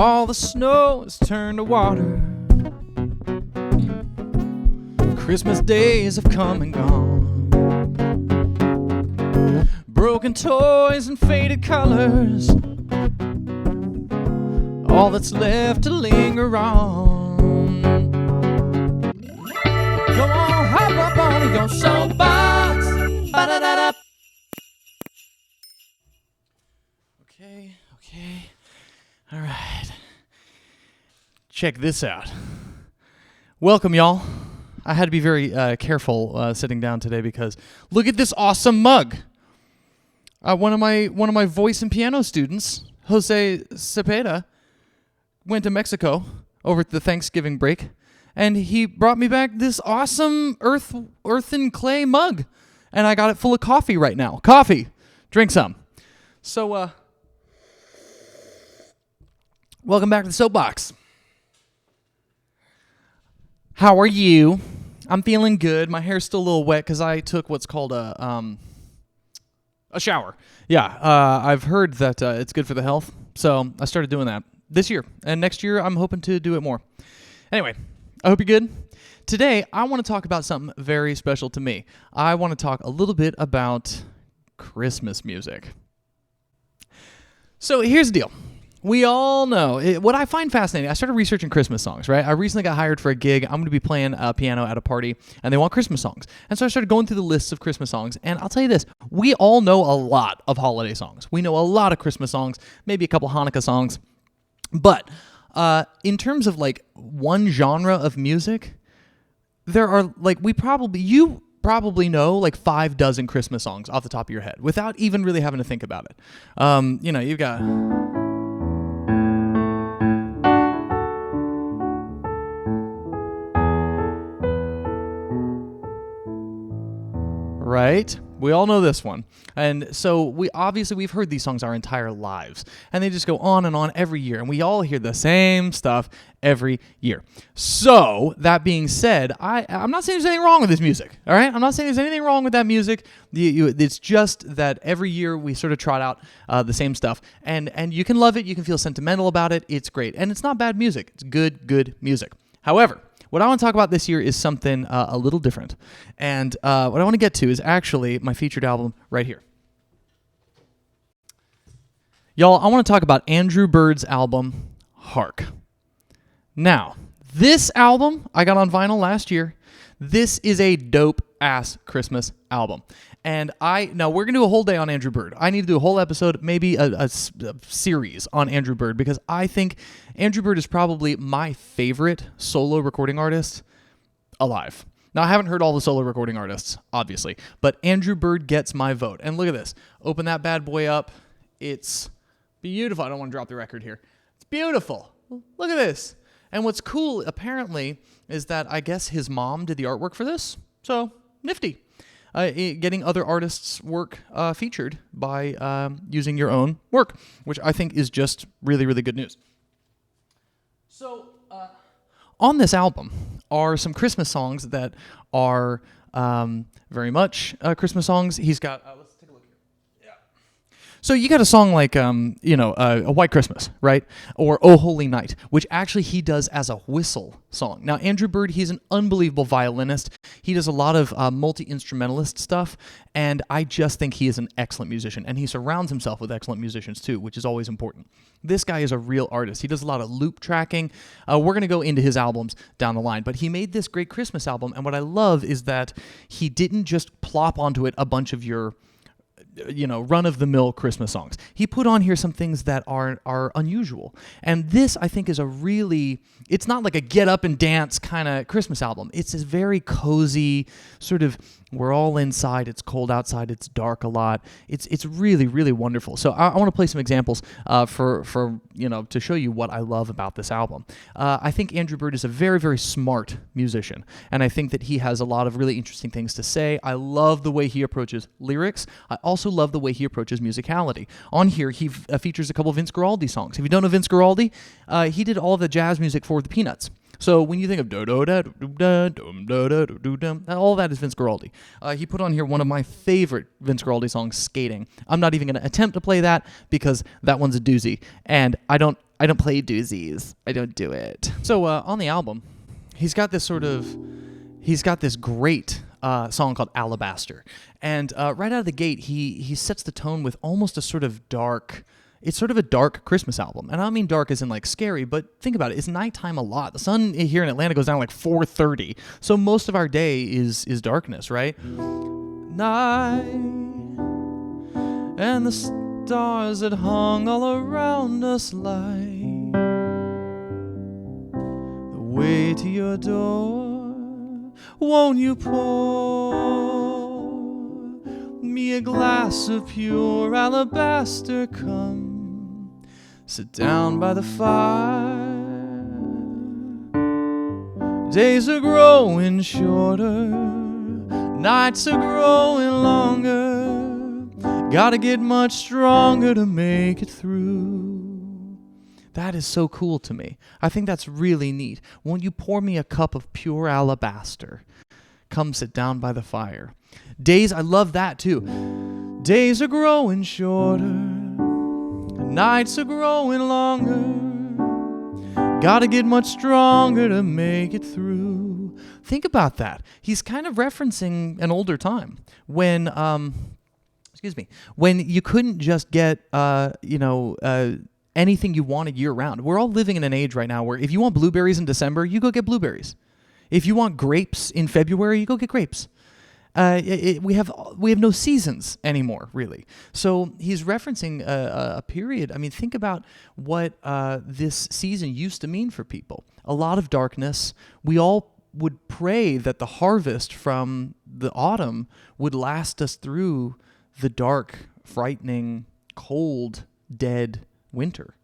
All the snow is turned to water. Christmas days have come and gone. Broken toys and faded colors, all that's left to linger on. Come on, hop up on your soapbox. Ba-da-da-da. Okay. All right. Check this out. Welcome, y'all. I had to be very careful sitting down today because look at this awesome mug. One of my voice and piano students, Jose Cepeda, went to Mexico over the Thanksgiving break, and he brought me back this awesome earth and clay mug, and I got it full of coffee right now. Coffee, drink some. So, welcome back to the Soapbox. How are you? I'm feeling good. My hair's still a little wet because I took what's called a shower. Yeah, I've heard that it's good for the health, so I started doing that this year. And next year, I'm hoping to do it more. Anyway, I hope you're good. Today, I want to talk about something very special to me. I want to talk a little bit about Christmas music. So here's the deal. We all know, what I find fascinating, I started researching Christmas songs, right? I recently got hired for a gig. I'm going to be playing piano at a party, and they want Christmas songs. And so I started going through the lists of Christmas songs, and I'll tell you this, we all know a lot of holiday songs. We know a lot of Christmas songs, maybe a couple Hanukkah songs. But in terms of like one genre of music, there are like, you probably know like 5 dozen Christmas songs off the top of your head without even really having to think about it. You've got... Right? We all know this one. And so we've heard these songs our entire lives. And they just go on and on every year. And we all hear the same stuff every year. So, that being said, I'm not saying there's anything wrong with this music. All right? I'm not saying there's anything wrong with that music. It's just that every year we sort of trot out the same stuff. And you can love it. You can feel sentimental about it. It's great. And it's not bad music. It's good music. However, what I want to talk about this year is something a little different. And what I want to get to is actually my featured album right here. Y'all, I want to talk about Andrew Bird's album, Hark. Now, this album I got on vinyl last year. This is a dope-ass Christmas album. And now we're going to do a whole day on Andrew Bird. I need to do a whole episode, maybe a series on Andrew Bird, because I think Andrew Bird is probably my favorite solo recording artist alive. Now, I haven't heard all the solo recording artists, obviously, but Andrew Bird gets my vote. And look at this. Open that bad boy up. It's beautiful. I don't want to drop the record here. It's beautiful. Look at this. And what's cool, apparently, is that I guess his mom did the artwork for this. So, nifty. Getting other artists' work featured by using your own work, which I think is just really, really good news. So, on this album are some Christmas songs that are very much Christmas songs. He's got, let's take a look here. Yeah. So you got a song like, A White Christmas, right? Or Oh Holy Night, which actually he does as a whistle song. Now, Andrew Bird, he's an unbelievable violinist. He does a lot of multi-instrumentalist stuff, and I just think he is an excellent musician, and he surrounds himself with excellent musicians too, which is always important. This guy is a real artist. He does a lot of loop tracking. We're going to go into his albums down the line, but he made this great Christmas album, and what I love is that he didn't just plop onto it a bunch of your run-of-the-mill Christmas songs. He put on here some things that are unusual. And this, I think, is it's not like a get-up-and-dance kind of Christmas album. It's this very cozy, sort of, we're all inside, it's cold outside, it's dark a lot. It's really, really wonderful. So I want to play some examples to show you what I love about this album. I think Andrew Bird is a very, very smart musician, and I think that he has a lot of really interesting things to say. I love the way he approaches lyrics. I also love the way he approaches musicality. On here, he features a couple of Vince Guaraldi songs. If you don't know Vince Guaraldi, he did all of the jazz music for the Peanuts. So when you think of all that is Vince Guaraldi. He put on here one of my favorite Vince Guaraldi songs, Skating. I'm not even going to attempt to play that because that one's a doozy, and I don't I don't play doozies. I don't do it. So on the album, he's got this great song called Alabaster. And right out of the gate, he sets the tone with almost a sort of dark... It's sort of a dark Christmas album. And I don't mean dark as in like scary, but think about it. It's nighttime a lot. The sun here in Atlanta goes down like 4:30. So most of our day is darkness, right? Night and the stars that hung all around us light the way to your door. Won't you pour me a glass of pure alabaster? Come sit down by the fire. Days are growing shorter, nights are growing longer. Gotta get much stronger to make it through. That is so cool to me. I think that's really neat. Won't you pour me a cup of pure alabaster? Come sit down by the fire. Days, I love that too. Days are growing shorter, nights are growing longer. Gotta get much stronger to make it through. Think about that. He's kind of referencing an older time when, when you couldn't just get, anything you wanted year round. We're all living in an age right now where if you want blueberries in December, you go get blueberries. If you want grapes in February, you go get grapes. We have no seasons anymore, really. So he's referencing a period. I mean, think about what this season used to mean for people. A lot of darkness. We all would pray that the harvest from the autumn would last us through the dark, frightening, cold, dead winter.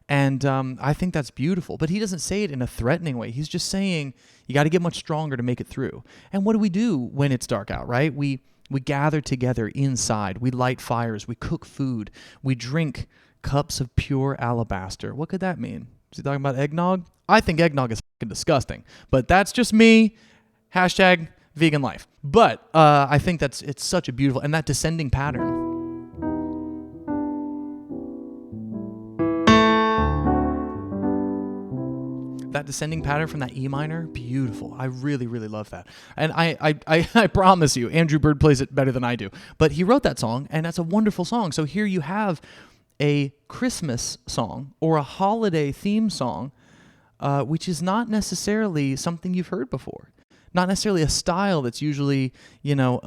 And I think that's beautiful. But he doesn't say it in a threatening way. He's just saying you got to get much stronger to make it through. And what do we do when it's dark out, right? We gather together inside. We light fires. We cook food. We drink cups of pure alabaster. What could that mean? Is he talking about eggnog? I think eggnog is fucking disgusting. But that's just me. Hashtag vegan life. But I think it's such a beautiful... And that descending pattern... That descending pattern from that E minor, beautiful. I really, really love that. And I promise you, Andrew Bird plays it better than I do. But he wrote that song, and that's a wonderful song. So here you have a Christmas song or a holiday theme song, which is not necessarily something you've heard before. Not necessarily a style that's usually, all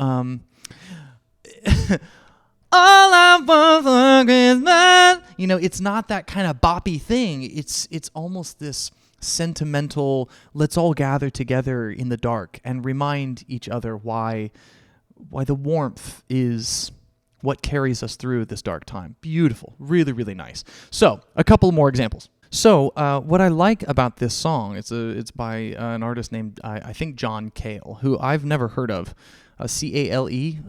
I want for Christmas. It's not that kind of boppy thing. It's almost this sentimental, let's all gather together in the dark and remind each other why the warmth is what carries us through this dark time. Beautiful. Really, really nice. So, a couple more examples. So, what I like about this song, it's by an artist named, I think, John Cale, who I've never heard of. C-A-L-E.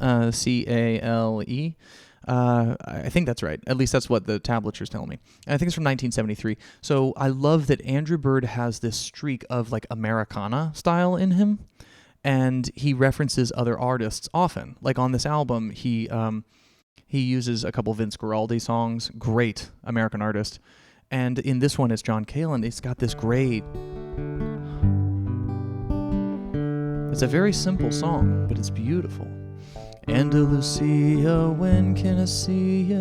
I think that's right. At least that's what the tablature telling me. And I think it's from 1973. So I love that Andrew Bird has this streak of like Americana style in him, and he references other artists often. Like on this album, he uses a couple Vince Guaraldi songs. Great American artist. And in this one, it's John Cale, and it's got this great... It's a very simple song, but it's beautiful. Andalusia, when can I see ya?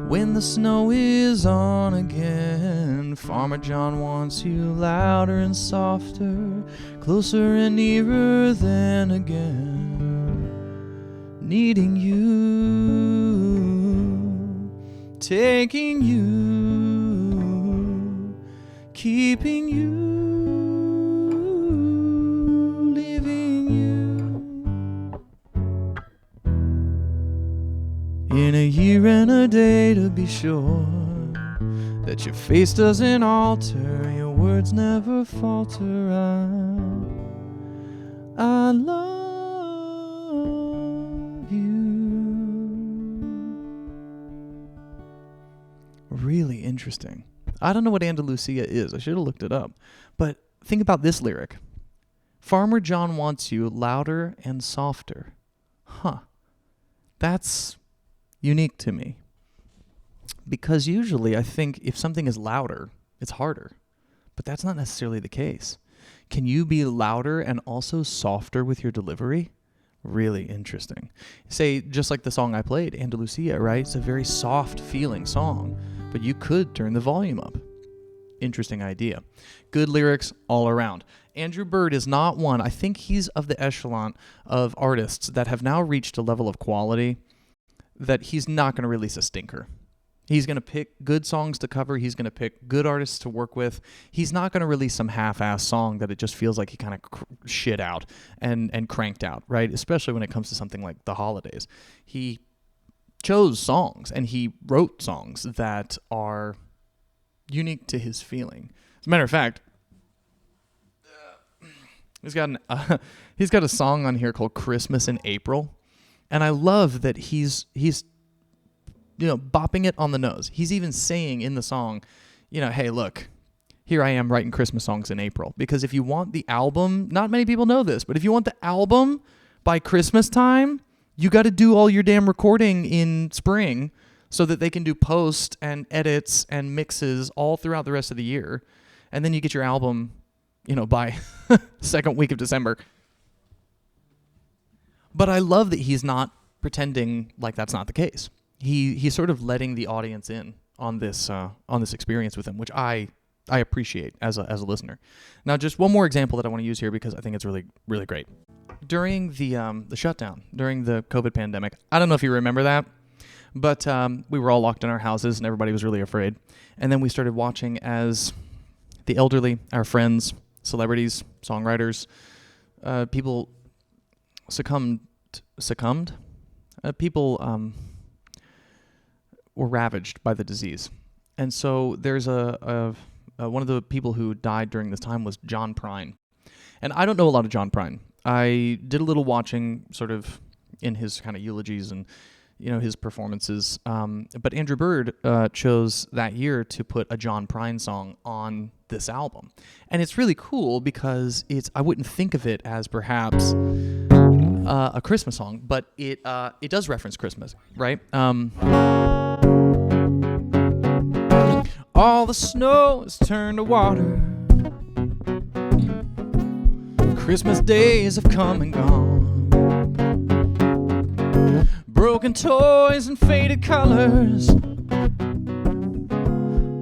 When the snow is on again. Farmer John wants you louder and softer, closer and nearer than again. Needing you, taking you, keeping you. In a year and a day, to be sure that your face doesn't alter, your words never falter. I love you. Really interesting. I don't know what Andalusia is. I should have looked it up. But think about this lyric. Farmer John wants you louder and softer. Huh. That's unique to me. because usually I think if something is louder, it's harder. But that's not necessarily the case. Can you be louder and also softer with your delivery? Really interesting. Say, just like the song I played, Andalusia, right? It's a very soft feeling song, but you could turn the volume up. Interesting idea. Good lyrics all around. Andrew Bird is not one. I think he's of the echelon of artists that have now reached a level of quality that he's not going to release a stinker. He's going to pick good songs to cover. He's going to pick good artists to work with. He's not going to release some half-ass song that it just feels like he kind of shit out and cranked out, right? Especially when it comes to something like the holidays. He chose songs and he wrote songs that are unique to his feeling. As a matter of fact, he's got a song on here called Christmas in April, and I love that he's bopping it on the nose. He's even saying in the song, hey, look, here I am writing Christmas songs in April. Because if you want the album, not many people know this, but if you want the album by Christmas time, you got to do all your damn recording in spring so that they can do post and edits and mixes all throughout the rest of the year. And then you get your album, by second week of December. But I love that he's not pretending like that's not the case. He's sort of letting the audience in on this experience with him, which I appreciate as a listener. Now, just one more example that I want to use here because I think it's really, really great. During the shutdown, during the COVID pandemic, I don't know if you remember that, but we were all locked in our houses and everybody was really afraid. And then we started watching as the elderly, our friends, celebrities, songwriters, people succumbed. People were ravaged by the disease. And so there's one of the people who died during this time was John Prine. And I don't know a lot of John Prine. I did a little watching sort of in his kind of eulogies and, his performances. But Andrew Bird chose that year to put a John Prine song on this album. And it's really cool because I wouldn't think of it as perhaps a Christmas song, but it does reference Christmas, right? All the snow is turned to water. Christmas days have come and gone. Broken toys and faded colors.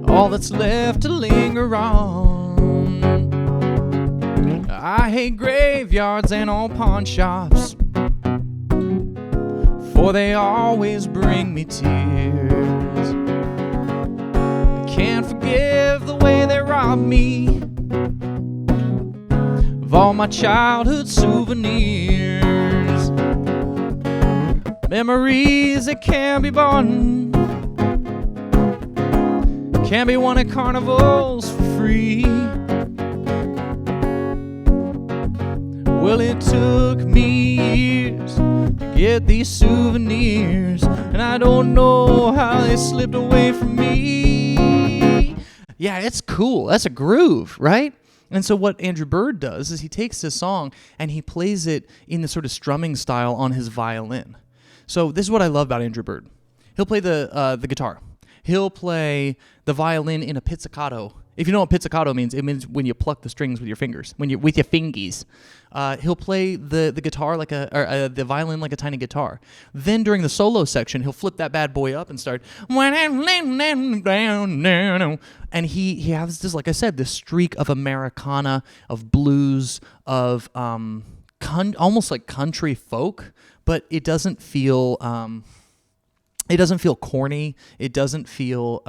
All that's left to linger on. I hate graveyards and old pawn shops, for they always bring me tears. I can't forgive the way they robbed me of all my childhood souvenirs. Memories that can't be bought, can't be won at carnivals for free. Well, it took me years to get these souvenirs, and I don't know how they slipped away from me. Yeah, it's cool. That's a groove, right? And so what Andrew Bird does is he takes this song and he plays it in the sort of strumming style on his violin. So this is what I love about Andrew Bird. He'll play the guitar. He'll play the violin in a pizzicato. If you know what pizzicato means, it means when you pluck the strings with your fingers, with your fingies. He'll play the guitar the violin like a tiny guitar. Then during the solo section, he'll flip that bad boy up and start. And he has this, like I said, this streak of Americana, of blues, of almost like country folk, but it doesn't feel. It doesn't feel corny. It doesn't feel,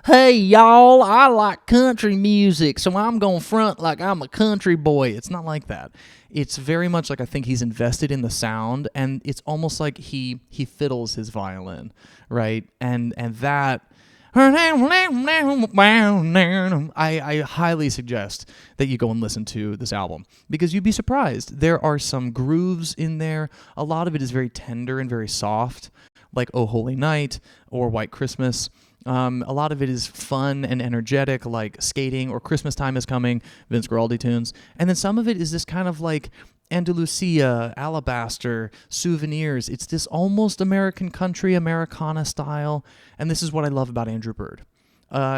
hey, y'all, I like country music, so I'm going to front like I'm a country boy. It's not like that. It's very much like I think he's invested in the sound, and it's almost like he fiddles his violin, right? And that... I highly suggest that you go and listen to this album because you'd be surprised. There are some grooves in there. A lot of it is very tender and very soft, like Oh Holy Night or White Christmas. A lot of it is fun and energetic, like Skating or Christmas Time Is Coming, Vince Guaraldi tunes. And then some of it is this kind of like Andalusia, Alabaster, Souvenirs. It's this almost American country, Americana style. And this is what I love about Andrew Bird.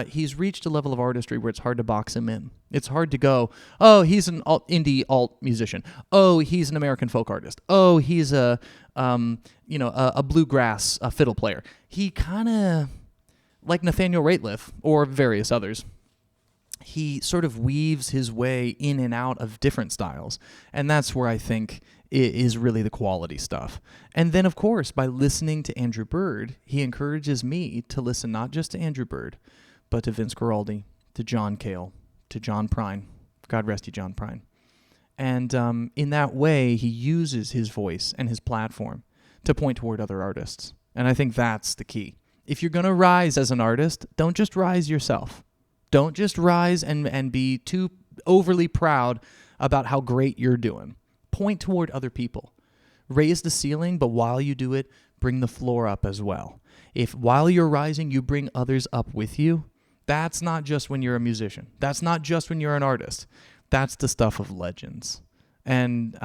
He's reached a level of artistry where it's hard to box him in. It's hard to go, oh, he's an indie alt musician. Oh, he's an American folk artist. Oh, he's a bluegrass fiddle player. He kind of, like Nathaniel Rateliff or various others, he sort of weaves his way in and out of different styles. And that's where I think it is really the quality stuff. And then, of course, by listening to Andrew Bird, he encourages me to listen not just to Andrew Bird, but to Vince Guaraldi, to John Cale, to John Prine. God rest you, John Prine. And in that way, he uses his voice and his platform to point toward other artists. And I think that's the key. If you're going to rise as an artist, don't just rise yourself. Don't just rise and be too overly proud about how great you're doing. Point toward other people. Raise the ceiling, but while you do it, bring the floor up as well. If while you're rising, you bring others up with you, that's not just when you're a musician. That's not just when you're an artist. That's the stuff of legends. And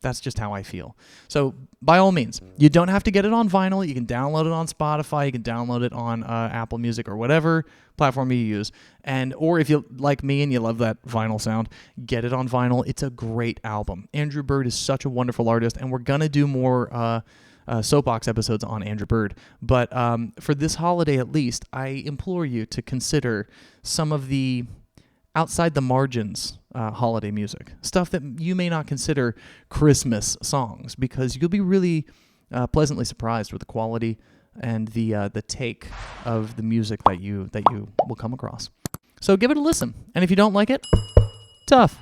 that's just how I feel. So by all means, you don't have to get it on vinyl. You can download it on Spotify. You can download it on Apple Music or whatever platform you use. Or if you like me and you love that vinyl sound, get it on vinyl. It's a great album. Andrew Bird is such a wonderful artist, and we're going to do more Soapbox episodes on Andrew Bird. But for this holiday at least, I implore you to consider some of the outside the margins holiday music, stuff that you may not consider Christmas songs, because you'll be really pleasantly surprised with the quality and the take of the music that you will come across. So give it a listen, and if you don't like it, tough.